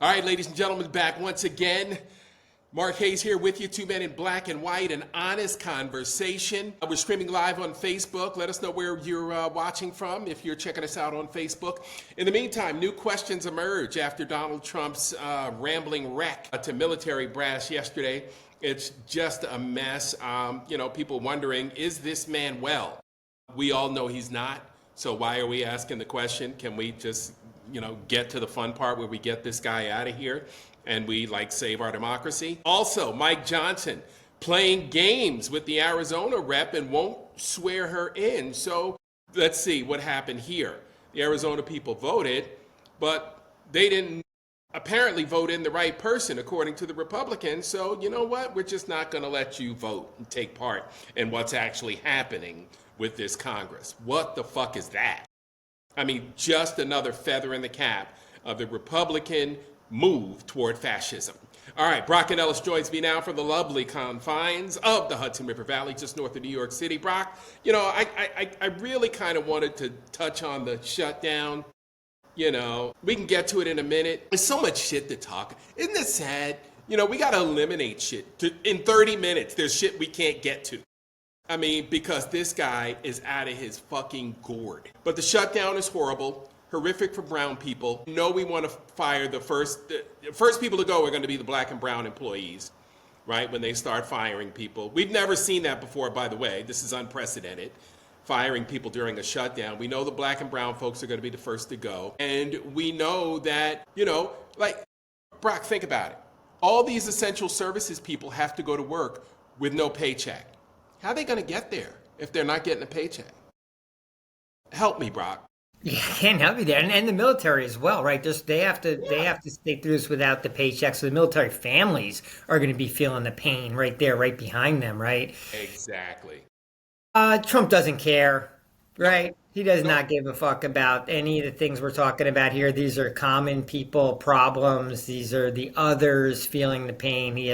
All right, ladies and gentlemen, back once again. Mark Hayes here with you, two men in black and white, an honest conversation. We're streaming live on Facebook. Let us know where you're watching from if you're checking us out on Facebook. In the meantime, new questions emerge after Donald Trump's rambling wreck to military brass yesterday. It's just a mess. People wondering, is this man well? We all know he's not. So why are we asking the question? Can we just get to the fun part where we get this guy out of here and we save our democracy? Also, Mike Johnson playing games with the Arizona rep and won't swear her in. So let's see what happened here. The Arizona people voted, but they didn't apparently vote in the right person according to the Republicans. So you know what? We're just not going to let you vote and take part in what's actually happening with this Congress. What the fuck is that? I mean, just another feather in the cap of the Republican move toward fascism. All right, Brock Ganeles joins me now from the lovely confines of the Hudson River Valley, just north of New York City. Brock, I really kind of wanted to touch on the shutdown. We can get to it in a minute. There's so much shit to talk. Isn't it sad? We got to eliminate shit. In 30 minutes, there's shit we can't get to. I mean, because this guy is out of his fucking gourd. But the shutdown is horrible, horrific for brown people. We want to fire the first people to go are going to be the black and brown employees, right? When they start firing people. We've never seen that before, by the way. This is unprecedented, firing people during a shutdown. We know the black and brown folks are going to be the first to go. And we know that, Brock, think about it. All these essential services people have to go to work with no paycheck. How are they going to get there if they're not getting a paycheck? Help me, Brock. Yeah, can't help you there, and the military as well, right? They have to stay through this without the paycheck. So the military families are going to be feeling the pain right there, right behind them, right? Exactly. Trump doesn't care, right? He does not give a fuck about any of the things we're talking about here. These are common people problems. These are the others feeling the pain. He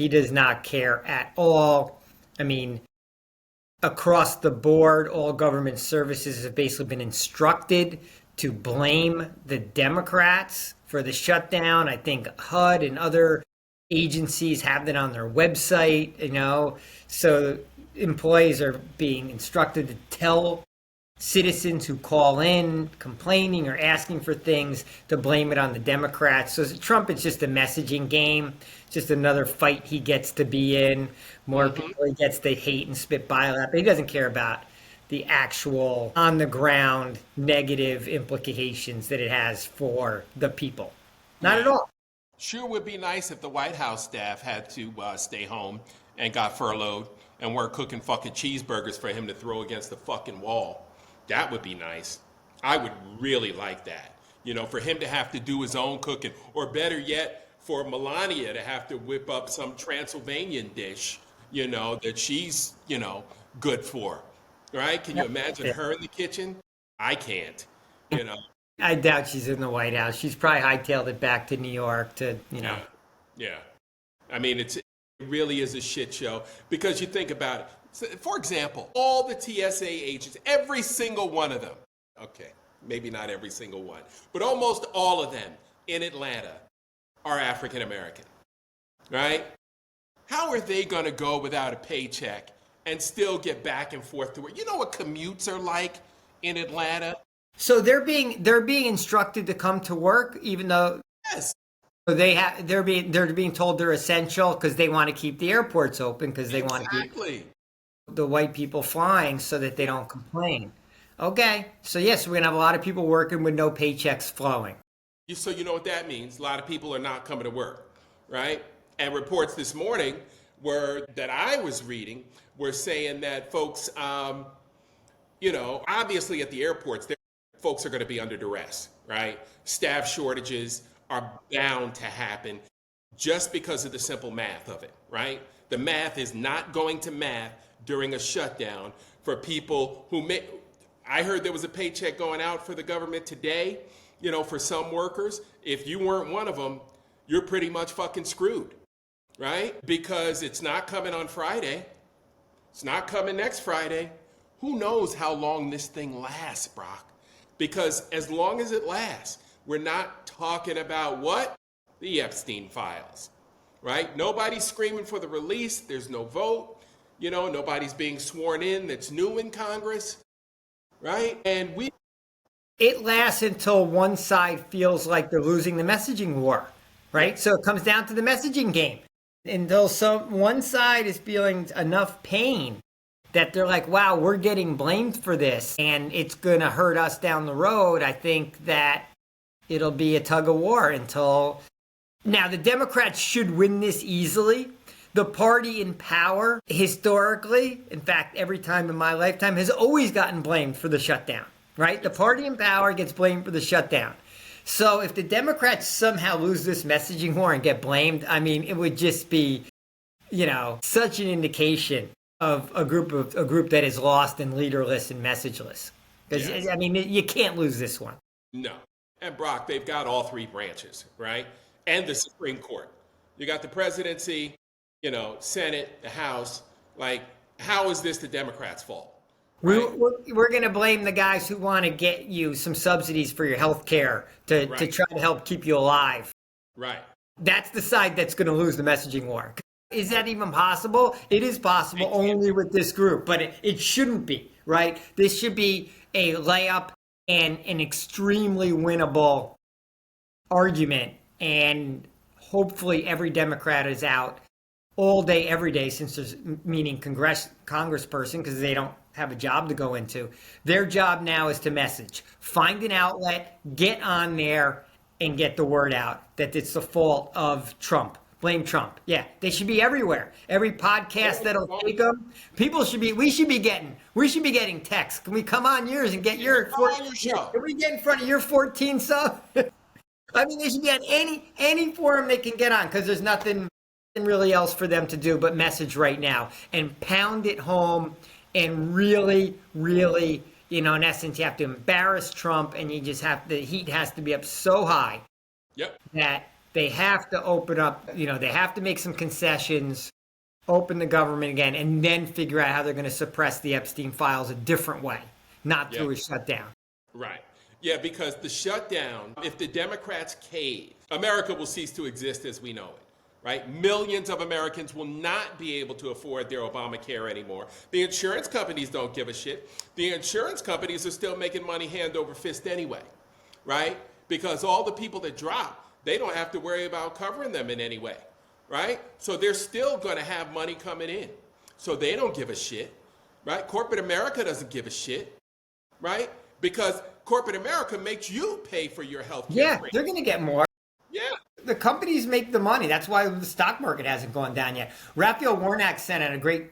does not care at all. I mean, across the board, all government services have basically been instructed to blame the Democrats for the shutdown. I think HUD and other agencies have that on their website, So employees are being instructed to tell citizens who call in complaining or asking for things to blame it on the Democrats. So Trump is just a messaging game, just another fight he gets to be in. More people he gets to hate and spit bile at, but he doesn't care about the actual on the ground negative implications that it has for the people. Not at all. Sure would be nice if the White House staff had to stay home and got furloughed and weren't cooking fucking cheeseburgers for him to throw against the fucking wall. That would be nice. I would really like that. For him to have to do his own cooking, or better yet, for Melania to have to whip up some Transylvanian dish, that she's, good for, right? Can you imagine her in the kitchen? I can't, I doubt she's in the White House. She's probably hightailed it back to New York to, Yeah. I mean, it really is a shit show because you think about it. For example, all the TSA agents, every single one of them, okay, maybe not every single one, but almost all of them in Atlanta are African American, right? How are they going to go without a paycheck and still get back and forth to work? You know what commutes are like in Atlanta? So they're being instructed to come to work, even though yes, they're being told they're essential because they want to keep the airports open because they want to keep the white people flying so that they don't complain. Okay, so yes, we're gonna have a lot of people working with no paychecks flowing. So you know what that means? A lot of people are not coming to work, right? And reports this morning that I was reading were saying that folks, obviously at the airports, folks are going to be under duress, right? Staff shortages are bound to happen just because of the simple math of it, right? The math is not going to math during a shutdown for people who I heard there was a paycheck going out for the government today, for some workers. If you weren't one of them, you're pretty much fucking screwed, right? Because it's not coming on Friday. It's not coming next Friday. Who knows how long this thing lasts, Brock? Because as long as it lasts, We're not talking about what? The Epstein files, right? Nobody's screaming for the release. There's no vote. Nobody's being sworn in that's new in Congress, right? It lasts until one side feels like they're losing the messaging war, right? So it comes down to the messaging game. Until one side is feeling enough pain that they're like, wow, we're getting blamed for this and it's going to hurt us down the road. I think that it'll be a tug of war until... Now, the Democrats should win this easily. The party in power, historically, in fact, every time in my lifetime, has always gotten blamed for the shutdown, right? The party in power gets blamed for the shutdown. So if the Democrats somehow lose this messaging war and get blamed, I mean, it would just be, such an indication of a group that is lost and leaderless and messageless. Because, yes. I mean, you can't lose this one. No. And Brock, they've got all three branches, right? And the Supreme Court. You got the presidency, Senate, the House. Like, how is this the Democrats' fault? Right? We're going to blame the guys who want to get you some subsidies for your health care to try to help keep you alive. Right. That's the side that's going to lose the messaging war. Is that even possible? It is possible only with this group, but it shouldn't be, right? This should be a layup and an extremely winnable argument. And hopefully every Democrat is out all day, every day, since there's meaning congressperson, because they don't have a job to go into. Their job now is to message. Find an outlet, get on there, and get the word out that it's the fault of Trump. Blame Trump. Yeah, they should be everywhere. Every podcast that'll take them. We should be getting texts. Can we come on yours and get your 14? Can we get in front of your 14 sub? I mean, they should be on any forum they can get on, because there's nothing really else for them to do but message right now and pound it home and really, really, in essence, you have to embarrass Trump, and the heat has to be up so high that they have to open up, they have to make some concessions, open the government again, and then figure out how they're going to suppress the Epstein files a different way, not through a shutdown. Right. Yeah, because the shutdown, if the Democrats cave, America will cease to exist as we know it, right? Millions of Americans will not be able to afford their Obamacare anymore. The insurance companies don't give a shit. The insurance companies are still making money hand over fist anyway, right? Because all the people that drop, they don't have to worry about covering them in any way, right? So they're still going to have money coming in. So they don't give a shit, right? Corporate America doesn't give a shit, right? Because corporate America makes you pay for your health care. Yeah, they're going to get more. Yeah. The companies make the money. That's why the stock market hasn't gone down yet. Raphael Warnock sent out a great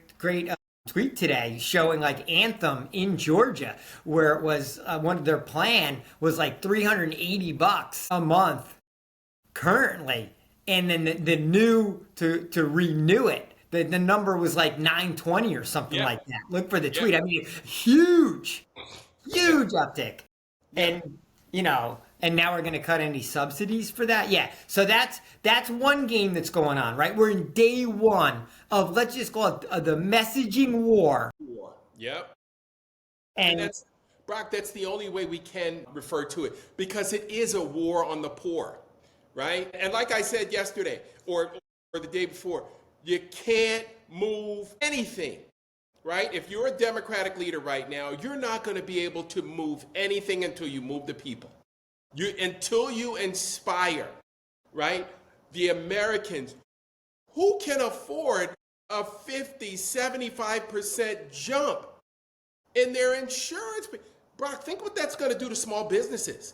tweet today showing like Anthem in Georgia, where it was one of their plan was like $380 a month currently, and then the new to renew it, the number was like $920 or something like that. Look for the tweet. I mean, huge uptick. And and now we're going to cut any subsidies for that. Yeah, so that's one game that's going on, right? We're in day one of, let's just call it the messaging war. Yep. And that's, Brock, that's the only way we can refer to it, because it is a war on the poor. Right? And like I said yesterday or the day before, you can't move anything, right? If you're a Democratic leader right now, you're not going to be able to move anything until you move the people. Until you inspire, right? The Americans who can afford a 50, 75% jump in their insurance. Brock, think what that's going to do to small businesses.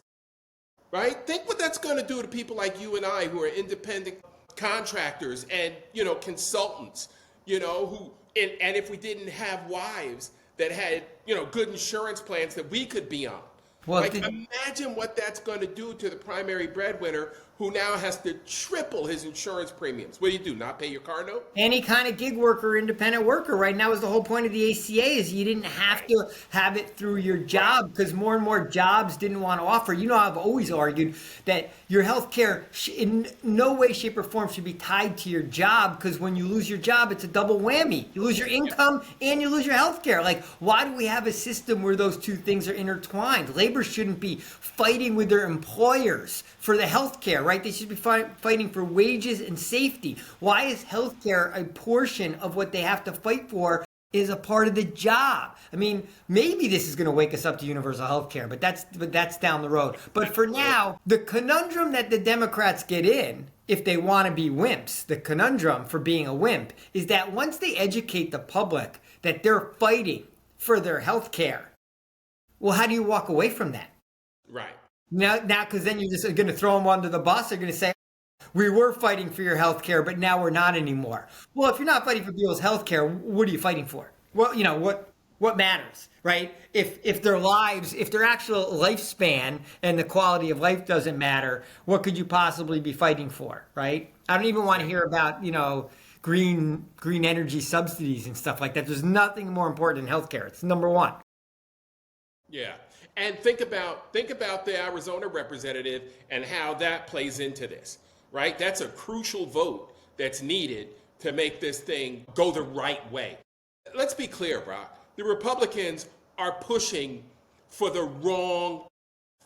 Right? Think what that's going to do to people like you and I, who are independent contractors and, consultants, and if we didn't have wives that had, good insurance plans that we could be on. Well, imagine what that's going to do to the primary breadwinner who now has to triple his insurance premiums. What do? Not pay your car note? Any kind of gig worker, independent worker. Right now is the whole point of the ACA is you didn't have to have it through your job, because more and more jobs didn't want to offer. I've always argued that your health care in no way, shape, or form should be tied to your job, because when you lose your job, it's a double whammy. You lose your income and you lose your health care. Like, why do we have a system where those two things are intertwined? Labor labor shouldn't be fighting with their employers for the health care, right? They should be fighting for wages and safety. Why is health care a portion of what they have to fight for is a part of the job? I mean, maybe this is going to wake us up to universal health care, but that's down the road. But for now, the conundrum that the Democrats get in, if they want to be wimps, the conundrum for being a wimp is that once they educate the public that they're fighting for their health care, well, how do you walk away from that? Right. Now, because then you're just going to throw them under the bus. They're going to say, we were fighting for your health care, but now we're not anymore. Well, if you're not fighting for people's health care, what are you fighting for? Well, you know, what matters, right? If their lives, if their actual lifespan and the quality of life doesn't matter, what could you possibly be fighting for, right? I don't even want to hear about, you know, green energy subsidies and stuff like that. There's nothing more important than healthcare. It's number one. Yeah. And think about the Arizona representative and how that plays into this, right? That's a crucial vote that's needed to make this thing go the right way. Let's be clear, Brock. The Republicans are pushing for the wrong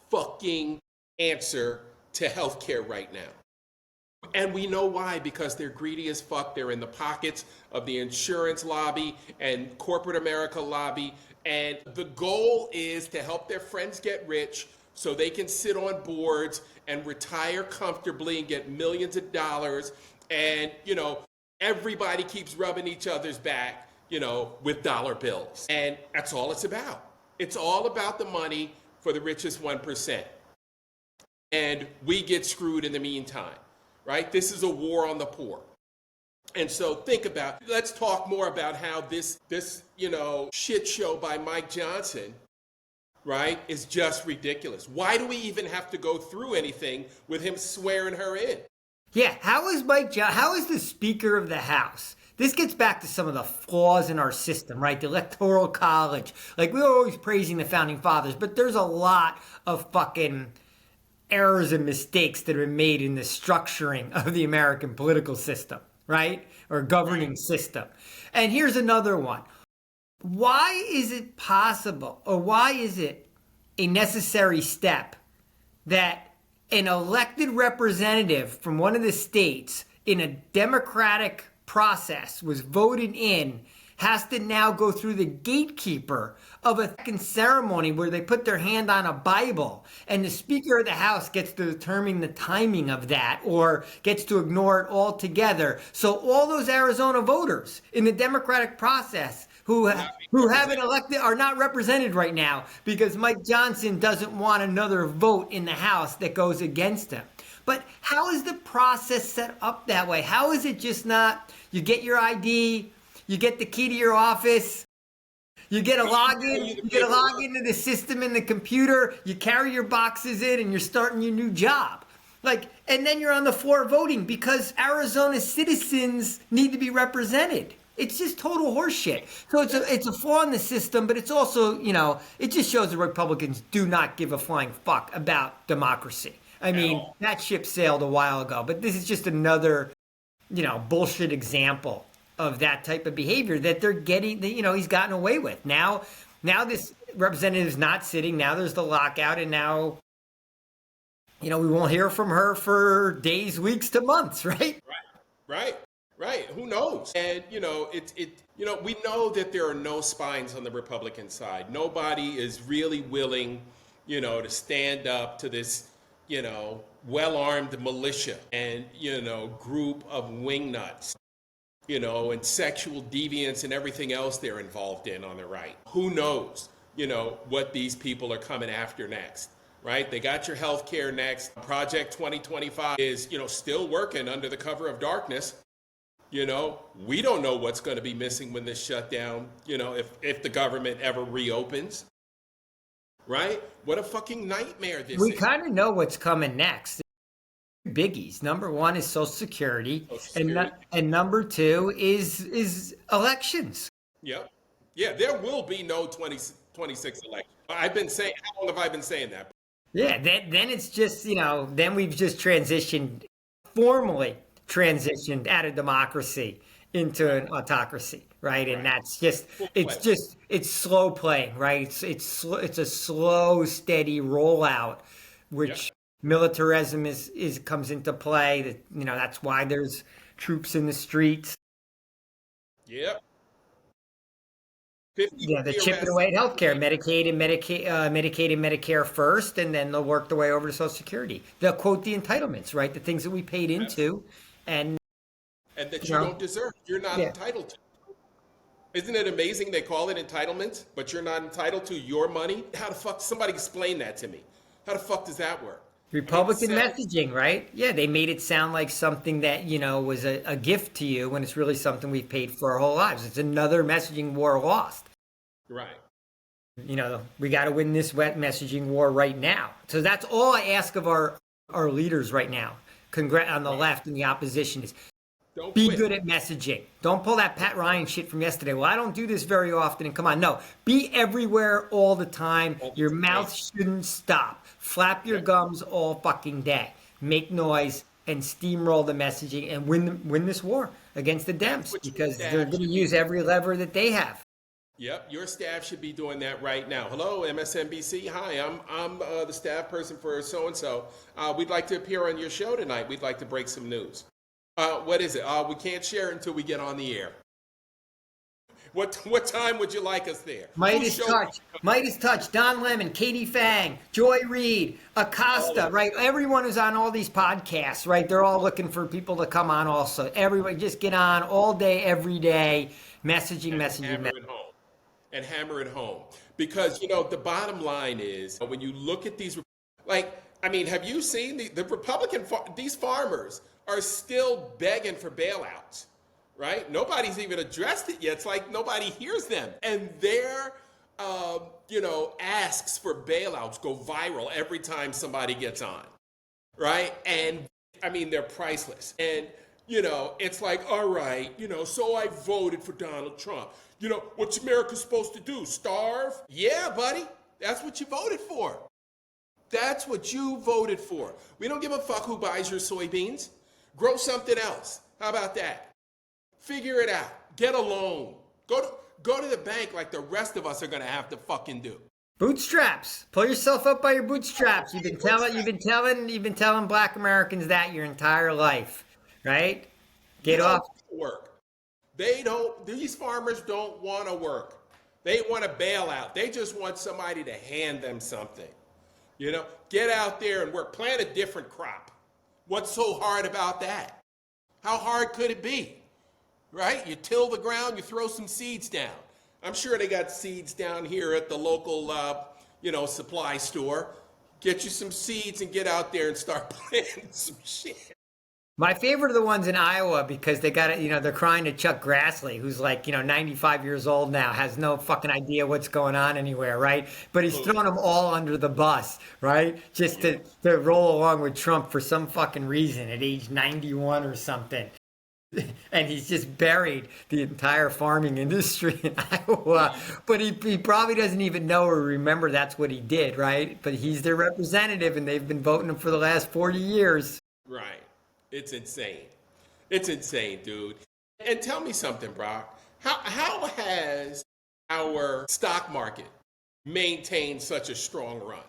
fucking answer to healthcare right now. And we know why, because they're greedy as fuck. They're in the pockets of the insurance lobby and corporate America lobby. And the goal is to help their friends get rich so they can sit on boards and retire comfortably and get millions of dollars. And, you know, everybody keeps rubbing each other's back, you know, with dollar bills. And that's all it's about. It's all about the money for the richest 1%. And we get screwed in the meantime, right? This is a war on the poor. And so let's talk more about how this you know, shit show by Mike Johnson, right, is just ridiculous. Why do we even have to go through anything with him swearing her in? Yeah, how is the Speaker of the House? This gets back to some of the flaws in our system, right? The Electoral College. Like, we're always praising the Founding Fathers, but there's a lot of fucking errors and mistakes that are made in the structuring of the American political system, right? Or governing system. And here's another one. Why is it possible, or why is it a necessary step that an elected representative from one of the states in a democratic process was voted in has to now go through the gatekeeper of a fucking ceremony where they put their hand on a Bible and the Speaker of the House gets to determine the timing of that or gets to ignore it altogether. So all those Arizona voters in the democratic process who haven't elected are not represented right now because Mike Johnson doesn't want another vote in the House that goes against him. But how is the process set up that way? How is it just not, you get your ID, you get the key to your office, you get a login to the system in the computer, you carry your boxes in, and you're starting your new job. Like, and then you're on the floor voting because Arizona citizens need to be represented. It's just total horseshit. So it's a flaw in the system, but it's also, you know, it just shows the Republicans do not give a flying fuck about democracy. I mean, that ship sailed a while ago, but this is just another, you know, bullshit example of that type of behavior that they're getting, you know, he's gotten away with. Now this representative is not sitting. Now there's the lockout, and now, you know, we won't hear from her for days, weeks to months, right? Right. Who knows? And, you know, you know, we know that there are no spines on the Republican side. Nobody is really willing, you know, to stand up to this, you know, well-armed militia and, you know, group of wingnuts, you know, and sexual deviants and everything else they're involved in on the right. Who knows, you know, what these people are coming after next, right? They got your health care next. Project 2025 is, you know, still working under the cover of darkness. You know, we don't know what's going to be missing when this shutdown, you know, if the government ever reopens, right? What a fucking nightmare this is. We kind of know what's coming next. Biggies. Number one is Social Security, and number two is elections. Yep. Yeah, there will be no 2026 election. I've been saying, how long have I been saying that? Yeah, then it's just, you know, then we've just formally transitioned out of democracy into an autocracy, right? And that's just Full it's fledged. just it's slow playing, right? It's a slow, steady rollout, Yep. which militarism is comes into play. That that's why there's troops in the streets. Yep. 50 Yeah, they're chipping arrests. away at healthcare, Medicaid and Medicare first, and then they'll work their way over to Social Security. They'll quote the entitlements, right? The things that we paid Yes. into, and And that you you know, don't deserve. You're not yeah. entitled to. Isn't it amazing they call it entitlement, but you're not entitled to your money? How the fuck? Somebody explain that to me. How the fuck does that work? I mean, Republican messaging, right? Yeah, they made it sound like something that, was a gift to you when it's really something we've paid for our whole lives. It's another messaging war lost. right. We got to win this wet messaging war right now. So that's all I ask of our leaders right now. On the left and the opposition is Don't be quit. good at messaging. Don't pull that Pat Ryan shit from yesterday. Well, I don't do this very often. And come on, no. Be everywhere all the time. Your mouth shouldn't stop. Flap your gums all fucking day. Make noise and steamroll the messaging and win this war against the Dems what your because staff they're going to should be use every lever that they have. Yep, your staff should be doing that right now. Hello, MSNBC. Hi, I'm the staff person for so and so. We'd like to appear on your show tonight. We'd like to break some news. What is it? We can't share it until we get on the air. What time would you like us there? Midas Touch, Don Lemon, Katie Fang, Joy Reid, Acosta, right? Everyone who's on all these podcasts, right? They're all looking for people to come on also. Everyone just get on all day, every day, messaging. And hammer it home. Because, the bottom line is when you look at these, have you seen the Republican, these farmers are still begging for bailouts, right? Nobody's even addressed it yet. It's like nobody hears them. And their, asks for bailouts go viral every time somebody gets on, right? And they're priceless. And, it's like, all right, so I voted for Donald Trump. What's America supposed to do? Starve? Yeah, buddy. That's what you voted for. That's what you voted for. We don't give a fuck who buys your soybeans. Grow something else. How about that? Figure it out. Get a loan. Go to the bank like the rest of us are gonna have to fucking do. Bootstraps. Pull yourself up by your bootstraps. You've been telling Black Americans that your entire life, right? Get off. Work. These farmers don't want to work. They want to bail out. They just want somebody to hand them something. Get out there and work. Plant a different crop. What's so hard about that? How hard could it be? Right? You till the ground, you throw some seeds down. I'm sure they got seeds down here at the local, supply store. Get you some seeds and get out there and start planting some shit. My favorite are the ones in Iowa because they got it, they're crying to Chuck Grassley, who's like, 95 years old now, has no fucking idea what's going on anywhere, right? But he's throwing them all under the bus, right? Just to roll along with Trump for some fucking reason at age 91 or something. And he's just buried the entire farming industry in Iowa. But he probably doesn't even know or remember that's what he did, right? But he's their representative and they've been voting him for the last 40 years. Right. It's insane. It's insane, dude. And tell me something, Brock. How has our stock market maintained such a strong run?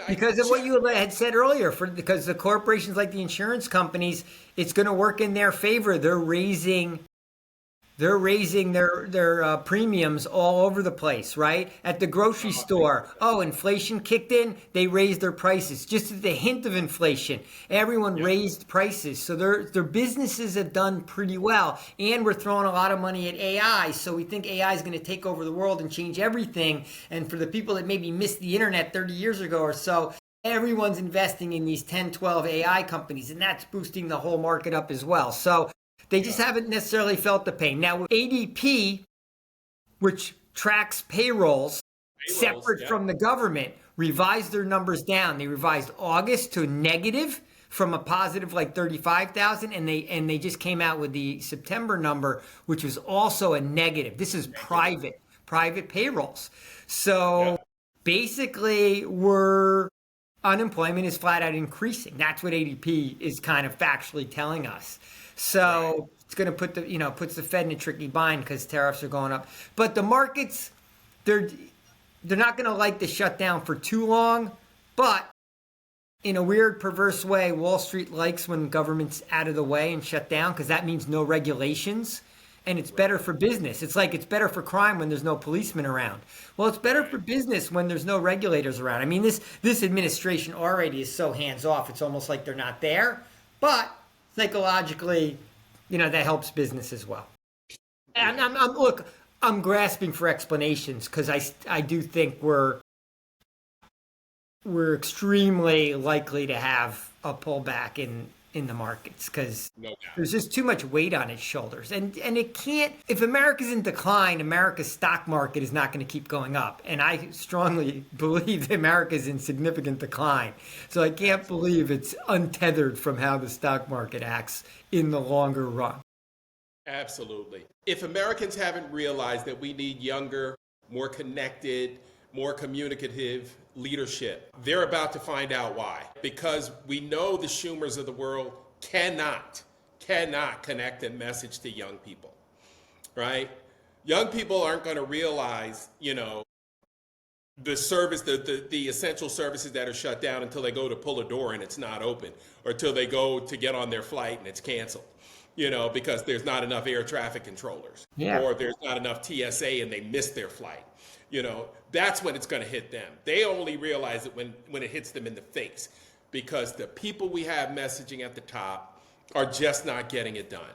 Because of what you had said earlier, because the corporations like the insurance companies, it's going to work in their favor. They're raising their premiums all over the place, right? At the grocery store, inflation kicked in, they raised their prices. Just at the hint of inflation, everyone raised prices. So their businesses have done pretty well. And we're throwing a lot of money at AI, so we think AI is going to take over the world and change everything. And for the people that maybe missed the internet 30 years ago or so, everyone's investing in these 10, 12 AI companies, and that's boosting the whole market up as well. So they just haven't necessarily felt the pain. Now, with ADP, which tracks payrolls separate from the government, revised their numbers down. They revised August to negative from a positive like 35,000, and they just came out with the September number, which was also a negative. This is private payrolls. So basically, unemployment is flat out increasing. That's what ADP is kind of factually telling us. So It's going to put puts the Fed in a tricky bind because tariffs are going up. But the markets, they're not going to like the shutdown for too long. But in a weird, perverse way, Wall Street likes when government's out of the way and shut down because that means no regulations. And it's better for business. It's like it's better for crime when there's no policemen around. Well, it's better for business when there's no regulators around. I mean, this administration already is so hands off. It's almost like they're not there. But psychologically, that helps business as well. And I'm grasping for explanations because I do think we're extremely likely to have a pullback in the markets because there's just too much weight on its shoulders. And it can't, if America's in decline, America's stock market is not going to keep going up. And I strongly believe that America's in significant decline. So I can't believe it's untethered from how the stock market acts in the longer run. Absolutely. If Americans haven't realized that we need younger, more connected, more communicative leadership, they're about to find out why. Because we know the Schumers of the world cannot connect and message to young people, right? Young people aren't going to realize, the service, the essential services that are shut down until they go to pull a door and it's not open, or till they go to get on their flight and it's canceled. Because there's not enough air traffic controllers, or there's not enough TSA and they missed their flight. That's when it's going to hit them. They only realize it when it hits them in the face, because the people we have messaging at the top are just not getting it done,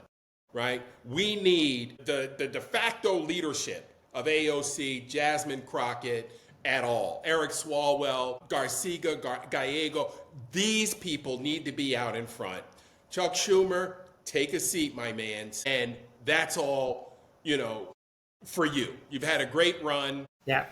right? We need the de facto leadership of AOC, Jasmine Crockett, et al., Eric Swalwell, Garcia Gallego. These people need to be out in front. Chuck Schumer, take a seat, my man. And that's all, for you. You've had a great run. Yeah.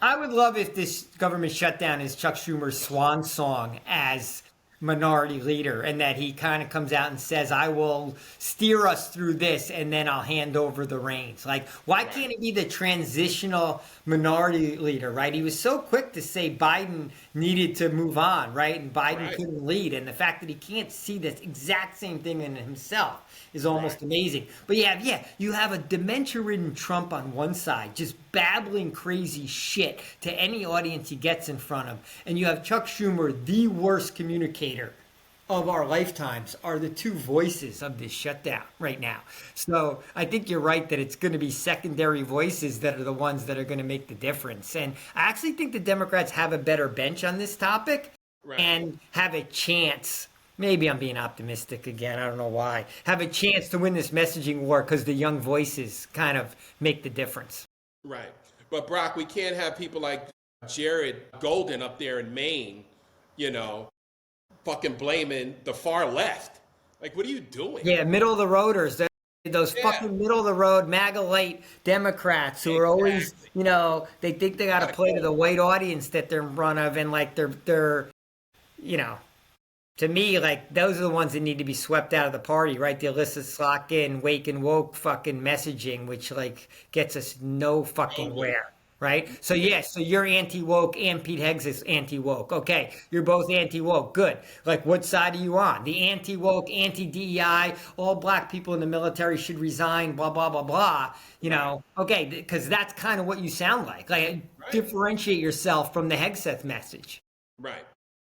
I would love if this government shutdown is Chuck Schumer's swan song as minority leader, and that he kind of comes out and says, I will steer us through this and then I'll hand over the reins. Like, why can't it be the transitional minority leader, right? He was so quick to say Biden needed to move on, right? And Biden couldn't lead. And the fact that he can't see this exact same thing in himself is almost amazing. But you have a dementia-ridden Trump on one side, just babbling crazy shit to any audience he gets in front of. And you have Chuck Schumer, the worst communicator of our lifetimes, are the two voices of this shutdown right now. So I think you're right that it's going to be secondary voices that are the ones that are going to make the difference. And I actually think the Democrats have a better bench on this topic and have a chance. Maybe I'm being optimistic again. I don't know why. Have a chance to win this messaging war because the young voices kind of make the difference. Right. But Brock, we can't have people like Jared Golden up there in Maine, fucking blaming the far left. Like, what are you doing? Yeah, middle of the roaders. Those fucking middle of the road MAGA light Democrats who are always, they think they got to play to the white audience that they're in front of, and like they're to me, like, those are the ones that need to be swept out of the party, right? The Alyssa Slotkin, wake and woke fucking messaging, which, like, gets us no fucking where, right? So, so you're anti-woke and Pete Heggs is anti-woke. Okay, you're both anti-woke. Good. Like, what side are you on? The anti-woke, anti-DEI, all black people in the military should resign, blah, blah, blah, blah. Okay, because that's kind of what you sound like. Like, differentiate yourself from the Hegseth message. Right.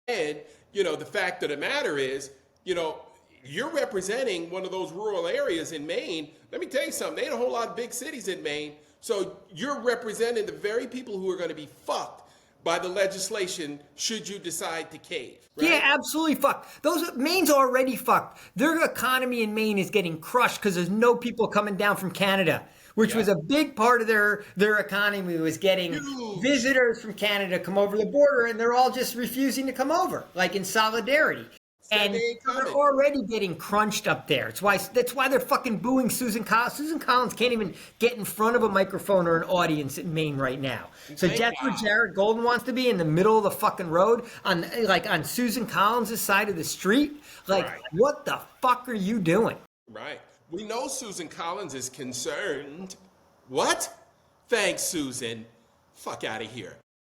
And the fact of the matter is, you're representing one of those rural areas in Maine. Let me tell you something. There ain't a whole lot of big cities in Maine. So you're representing the very people who are going to be fucked by the legislation should you decide to cave. Right? Yeah, absolutely fucked. Maine's already fucked. Their economy in Maine is getting crushed because there's no people coming down from Canada, which was a big part of their economy, was getting visitors from Canada come over the border, and they're all just refusing to come over, like in solidarity. And they're already getting crunched up there. That's why they're fucking booing Susan Collins. Susan Collins can't even get in front of a microphone or an audience in Maine right now. So that's where Jared Golden wants to be, in the middle of the fucking road, on Susan Collins' side of the street. What the fuck are you doing? Right. We know Susan Collins is concerned. What? Thanks, Susan. Fuck out of here.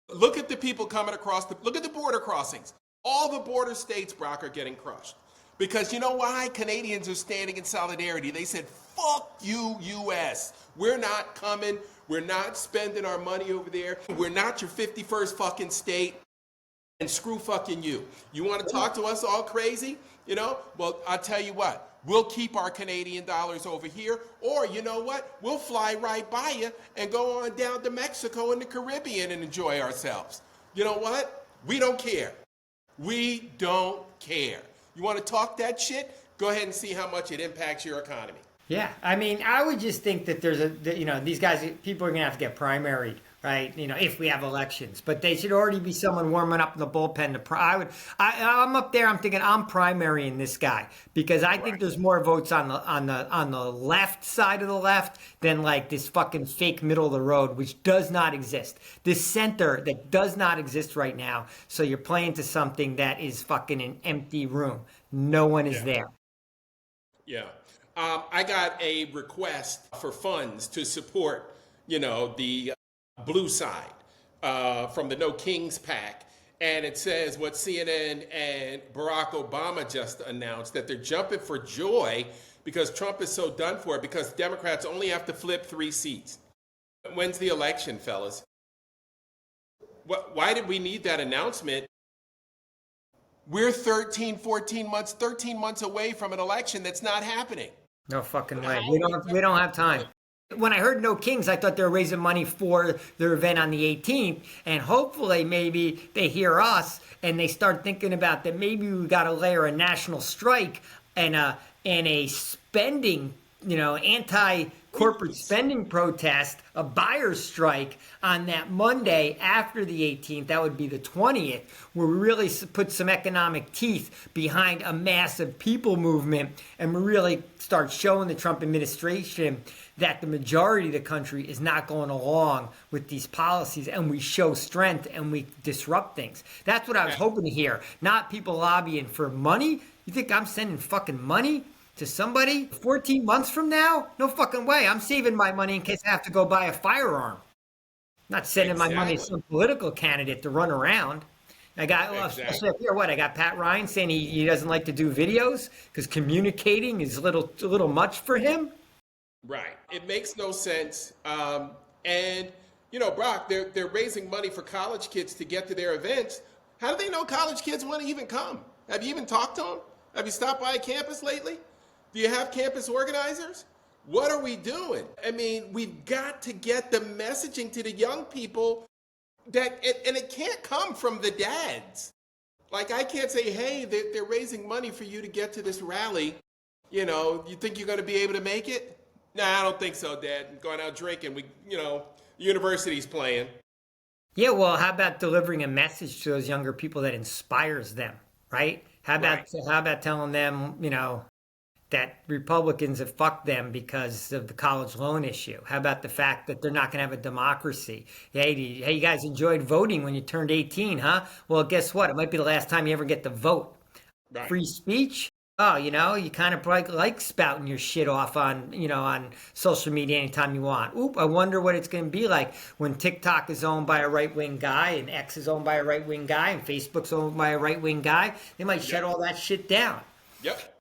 Look at the people coming across look at the border crossings. All the border states, Brock, are getting crushed. Because you know why? Canadians are standing in solidarity. They said, fuck you, US. We're not coming. We're not spending our money over there. We're not your 51st fucking state. And screw fucking you. You want to talk to us all crazy? You know? Well, I'll tell you what. We'll keep our Canadian dollars over here. Or, you know what? We'll fly right by you and go on down to Mexico and the Caribbean and enjoy ourselves. You know what? We don't care. We don't care. You want to talk that shit? Go ahead and see how much it impacts your economy. Yeah, I mean, I would just think that there's these guys, people are going to have to get primaried, right? You know, if we have elections, but they should already be someone warming up in the bullpen. I'm up there. I'm thinking I'm primarying this guy because I think there's more votes on the left side of the left than like this fucking fake middle of the road, which does not exist. This center that does not exist right now. So you're playing to something that is fucking an empty room. No one is there. Yeah. I got a request for funds to support, the blue side from the No Kings PAC. And it says what CNN and Barack Obama just announced, that they're jumping for joy because Trump is so done for, because Democrats only have to flip 3 seats. When's the election, fellas? Why did we need that announcement? We're 13 months away from an election that's not happening. No fucking way. We don't have time. When I heard No Kings, I thought they were raising money for their event on the 18th, and hopefully maybe they hear us and they start thinking about that maybe we got to layer a national strike and a spending, anti-corporate spending protest, a buyer's strike on that Monday after the 18th. That would be the 20th, where we really put some economic teeth behind a massive people movement, and we really start showing the Trump administration that the majority of the country is not going along with these policies, and we show strength and we disrupt things. That's what I was hoping to hear, not people lobbying for money. You think I'm sending fucking money to somebody 14 months from now? No fucking way. I'm saving my money in case I have to go buy a firearm. Not sending my money to some political candidate to run around. I got, especially up here, I got Pat Ryan saying he doesn't like to do videos because communicating is a little much for him. Right. It makes no sense. And, Brock, they're raising money for college kids to get to their events. How do they know college kids want to even come? Have you even talked to them? Have you stopped by a campus lately? Do you have campus organizers? What are we doing? I mean, we've got to get the messaging to the young people and it can't come from the dads. Like, I can't say, hey, they're raising money for you to get to this rally. You think you're going to be able to make it? Nah, I don't think so, Dad. I'm going out drinking. The university's playing. Yeah, well, how about delivering a message to those younger people that inspires them, right? How about telling them, that Republicans have fucked them because of the college loan issue? How about the fact that they're not going to have a democracy? Hey, you guys enjoyed voting when you turned 18, huh? Well, guess what? It might be the last time you ever get to vote. Right. Free speech? Oh, you kind of like spouting your shit off on social media anytime you want. Oop, I wonder what it's going to be like when TikTok is owned by a right-wing guy and X is owned by a right-wing guy and Facebook's owned by a right-wing guy. They might shut all that shit down. Yep.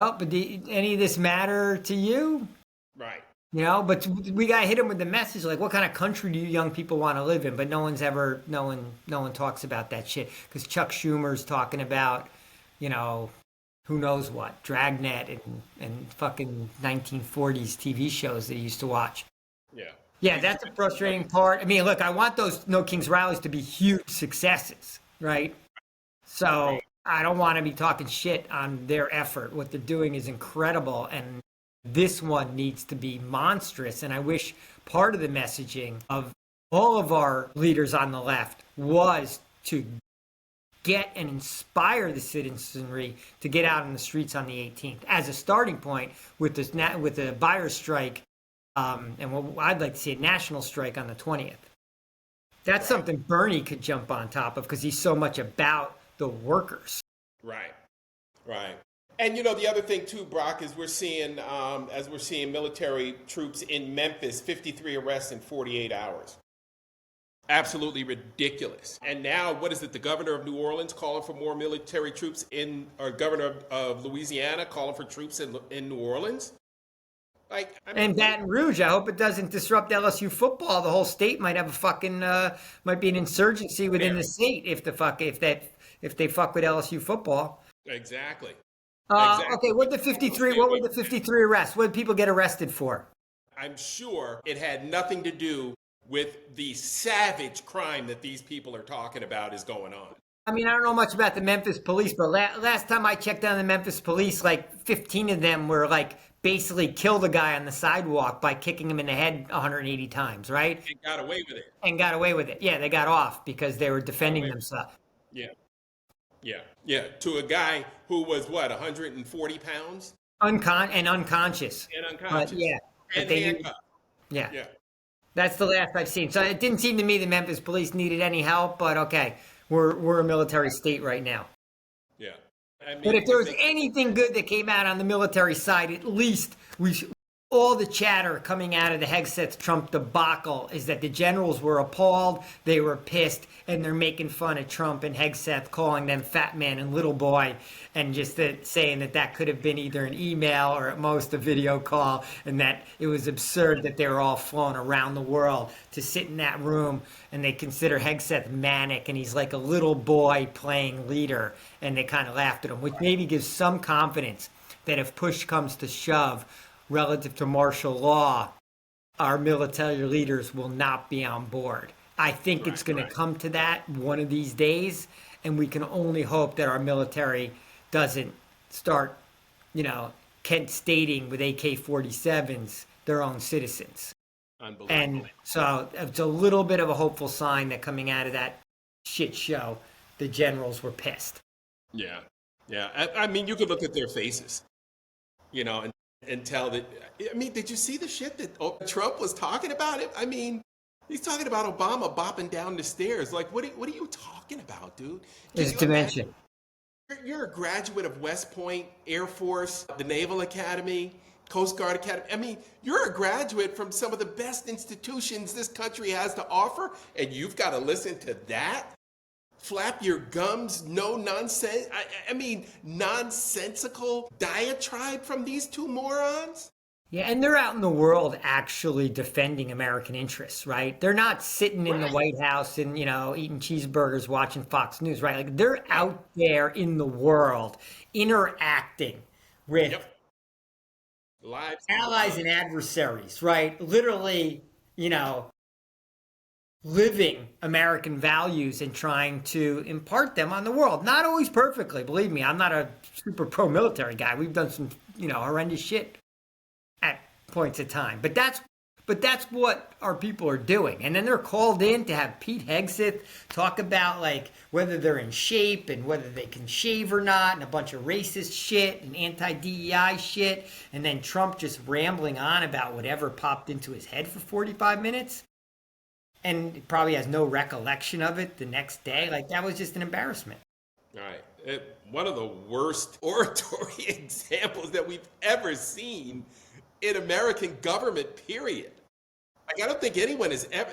Oh, but any of this matter to you? Right. But we got to hit them with the message, like, what kind of country do you young people want to live in? But no one talks about that shit because Chuck Schumer's talking about, who knows what, Dragnet and fucking 1940s TV shows that he used to watch. Yeah. Yeah, that's a frustrating part. I mean, look, I want those No Kings rallies to be huge successes, right? So I don't want to be talking shit on their effort. What they're doing is incredible, and this one needs to be monstrous. And I wish part of the messaging of all of our leaders on the left was to get and inspire the citizenry to get out on the streets on the 18th as a starting point with the buyer's strike, and what I'd like to see a national strike on the 20th. That's something Bernie could jump on top of because he's so much about the workers. Right. And the other thing too, Brock, is we're seeing military troops in Memphis, 53 arrests in 48 hours. Absolutely ridiculous. And now, what is it? The governor of New Orleans calling for more military troops or governor of Louisiana calling for troops in New Orleans. Like, I mean, And Baton Rouge, I hope it doesn't disrupt LSU football. The whole state might have a fucking might be an insurgency within the state if they fuck with LSU football. exactly. Okay, what the 53? What were the 53 arrests? What did people get arrested for? I'm sure it had nothing to do with the savage crime that these people are talking about is going on. I mean, I don't know much about the Memphis police, but last time I checked on the Memphis police, like 15 of them were like basically killed a guy on the sidewalk by kicking him in the head 180 times, right? And got away with it. And got away with it. Yeah, they got off because they were defending themselves. Yeah. Yeah. To a guy who was what, 140 pounds? Unconscious. And unconscious. But yeah. And handcuffed. Yeah. Yeah. That's the last I've seen. So it didn't seem to me the Memphis police needed any help, but okay, we're a military state right now. Yeah. I mean, But if there was anything good that came out on the military side, at least all the chatter coming out of the Hegseth Trump debacle is that the generals were appalled, they were pissed, and they're making fun of Trump and Hegseth, calling them fat man and little boy, and just saying that could have been either an email or at most a video call, and that it was absurd that they were all flown around the world to sit in that room, and they consider Hegseth manic, and he's like a little boy playing leader, and they kind of laughed at him, which maybe gives some confidence that if push comes to shove, relative to martial law, our military leaders will not be on board. I think it's going to come to that one of these days, and we can only hope that our military doesn't start, Kent stating with AK-47s their own citizens. Unbelievable. And so it's a little bit of a hopeful sign that coming out of that shit show, the generals were pissed. Yeah. I mean, you could look at their faces, and tell that. I mean, did you see the shit that Trump was talking about? I mean, he's talking about Obama bopping down the stairs. Like, what are you talking about, dude? It's dementia. You're a graduate of West Point, Air Force, the Naval Academy, Coast Guard Academy. I mean, you're a graduate from some of the best institutions this country has to offer, and you've got to listen to that? Flap your gums, no nonsense. I mean, nonsensical diatribe from these two morons? Yeah, and they're out in the world actually defending American interests, right? They're not sitting in the White House and, eating cheeseburgers, watching Fox News, right? Like, they're out there in the world interacting with allies and adversaries, right? Literally, living American values and trying to impart them on the world. Not always perfectly, believe me. I'm not a super pro-military guy. We've done some, horrendous shit at points of time. But that's what our people are doing. And then they're called in to have Pete Hegseth talk about like whether they're in shape and whether they can shave or not, and a bunch of racist shit and anti-DEI shit. And then Trump just rambling on about whatever popped into his head for 45 minutes. And probably has no recollection of it the next day. Like, that was just an embarrassment. All right. One of the worst oratory examples that we've ever seen in American government, period. Like, I don't think anyone has ever,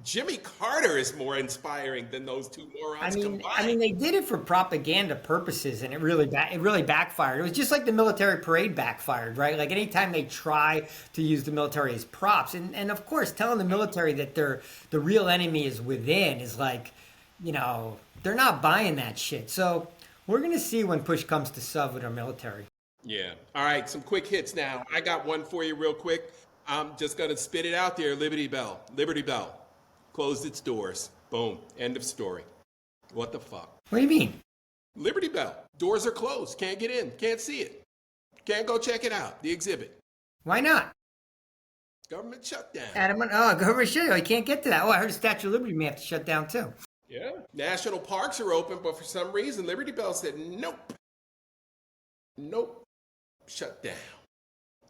Jimmy Carter is more inspiring than those two morons combined. I mean, they did it for propaganda purposes, and it really backfired. It was just like the military parade backfired, right? Like, anytime they try to use the military as props, and of course, telling the military that the real enemy is within is like, they're not buying that shit. So we're going to see when push comes to shove with our military. Yeah. All right, some quick hits now. I got one for you real quick. I'm just going to spit it out there. Liberty Bell closed its doors. Boom. End of story. What the fuck? What do you mean? Liberty Bell. Doors are closed. Can't get in. Can't see it. Can't go check it out. The exhibit. Why not? Government shutdown. Government shutdown. You can't get to that. Oh, I heard the Statue of Liberty may have to shut down too. Yeah. National parks are open, but for some reason, Liberty Bell said nope. Nope. Shut down.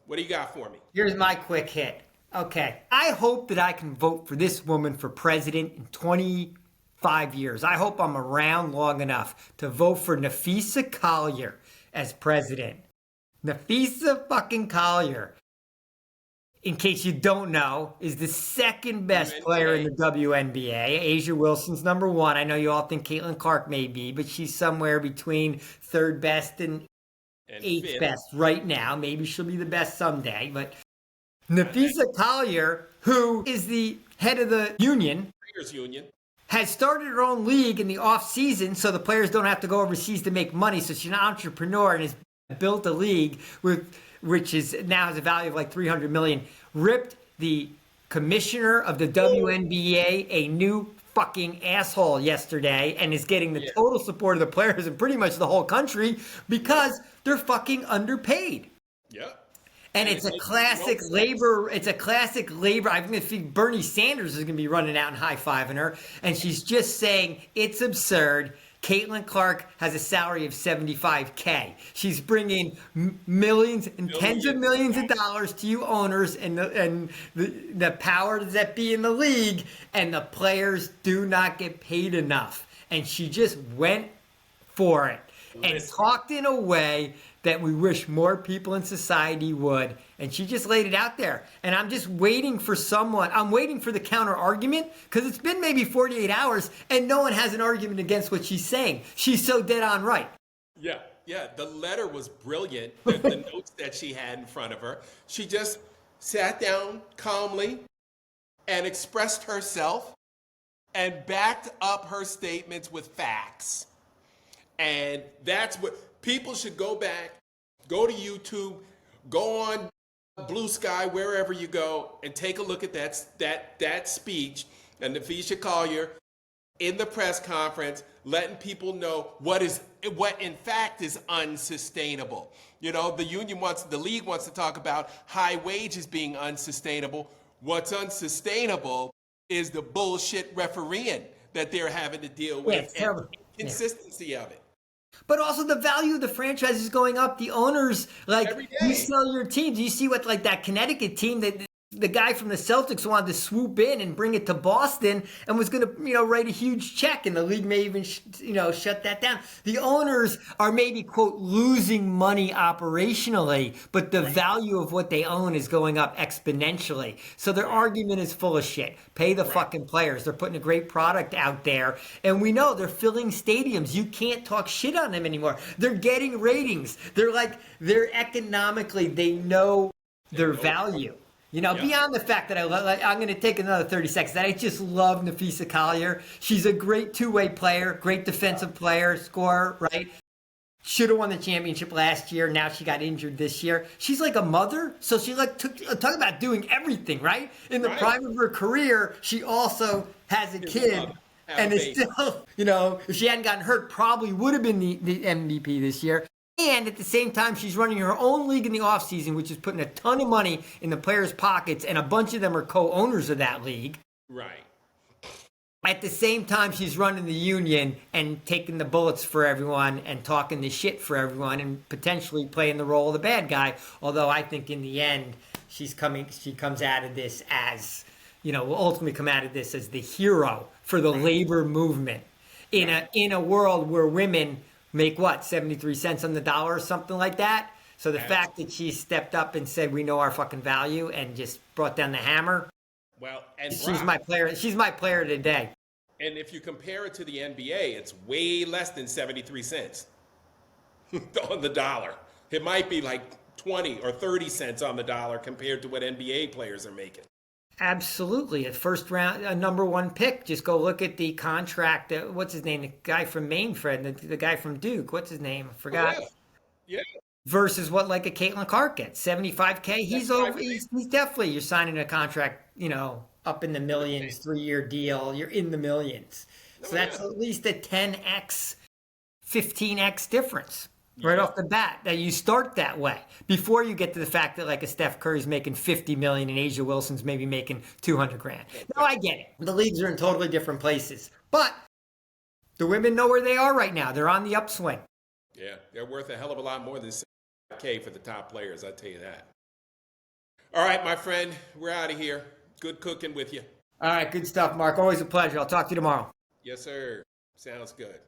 What do you got for me? Here's my quick hit. Okay. I hope that I can vote for this woman for president in 25 years. I hope I'm around long enough to vote for Nafisa Collier as president. Nafisa fucking Collier in case you don't know, is the second best WNBA. player in the WNBA. Asia Wilson's number one. I know you all think Caitlin Clark may be, but she's somewhere between third best and eighth fifth. best right now. Maybe she'll be the best someday. But Nafisa Collier, who is the head of the union, Players Union, has started her own league in the off season, so the players don't have to go overseas to make money. So she's an entrepreneur and has built a league which is now has a value of like $300 million. Ripped the commissioner of the WNBA a new fucking asshole yesterday, and is getting the total support of the players and pretty much the whole country because they're fucking underpaid. Yep. And it's a classic labor. It's a classic labor. I'm going to think Bernie Sanders is going to be running out and high-fiving her. And she's just saying it's absurd. Caitlin Clark has a salary of $75K. She's bringing millions and tens of millions of dollars to you owners and the powers that be in the league. And the players do not get paid enough. And she just went for it and talked in a way that we wish more people in society would. And she just laid it out there. And I'm just waiting for someone. I'm waiting for the counter argument because it's been maybe 48 hours and no one has an argument against what she's saying. She's so dead on right. Yeah. The letter was brilliant. The notes that she had in front of her. She just sat down calmly and expressed herself and backed up her statements with facts. And that's what people should go back, go to YouTube, go on Blue Sky, wherever you go, and take a look at that speech and Nafisa Collier in the press conference, letting people know what in fact is unsustainable. You know, the league wants to talk about high wages being unsustainable. What's unsustainable is the bullshit refereeing that they're having to deal with and the consistency of it. But also the value of the franchise is going up. The owners, like, you sell your teams. You see what, like, that Connecticut team, that the guy from the Celtics wanted to swoop in and bring it to Boston and was going to, write a huge check, and the league may even, shut that down. The owners are maybe, quote, losing money operationally, but the value of what they own is going up exponentially. So their argument is full of shit. Pay the fucking players. They're putting a great product out there, and we know they're filling stadiums. You can't talk shit on them anymore. They're getting ratings. They're economically, they know their value. Beyond the fact that I'm going to take another 30 seconds, that I just love Nafisa Collier. She's a great two-way player, great defensive player, scorer, right? Should have won the championship last year. Now she got injured this year. She's like a mother, so she talk about doing everything, right? In the prime of her career, she also has a kid. And is still, if she hadn't gotten hurt, probably would have been the MVP this year. And at the same time, she's running her own league in the offseason, which is putting a ton of money in the players' pockets, and a bunch of them are co-owners of that league. Right. At the same time, she's running the union and taking the bullets for everyone and talking the shit for everyone and potentially playing the role of the bad guy. Although I think in the end, she comes out of this as, will ultimately come out of this as the hero for the labor movement in a world where women make 73 cents on the dollar or something like that. So the fact that she stepped up and said, we know our fucking value, and just brought down the hammer. Well, and she's my player. She's my player today. And if you compare it to the NBA, it's way less than 73 cents on the dollar. It might be like 20 or 30 cents on the dollar compared to what NBA players are making. Absolutely. A first round, a number one pick. Just go look at the contract. What's his name? The guy from Maine, Fred, the guy from Duke. What's his name? I forgot. Oh, yeah. Versus what like a Caitlin Clark gets, $75K. He's definitely, you're signing a contract, up in the millions, 3-year deal. You're in the millions. So that's at least a 10x, 15x difference. Right off the bat, that you start that way before you get to the fact that like a Steph Curry's making $50 million and Asia Wilson's maybe making $200,000. No, I get it. The leagues are in totally different places, but the women know where they are right now. They're on the upswing. Yeah, they're worth a hell of a lot more than $7K for the top players. I'll tell you that. All right, my friend, we're out of here. Good cooking with you. All right, good stuff, Mark. Always a pleasure. I'll talk to you tomorrow. Yes, sir. Sounds good.